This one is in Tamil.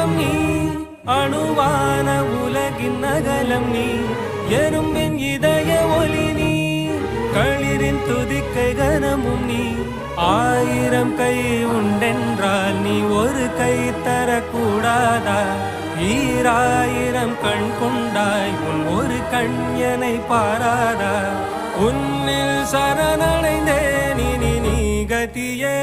அங்கம் நீ அணுவான உலகின் அகலம் நீ எறும்பின் இதய ஒளி நீ களிரின் துதிக்கை கனமும் நீ ஆயிரம் கை உண்டென்றால் நீ ஒரு கை தரக்கூடாதா ஈராயிரம் கண் கொண்டாய் உன் ஒரு கண்யனை பாராதா உன்னில் சரணடைந்தேன் இனி நீ கதியே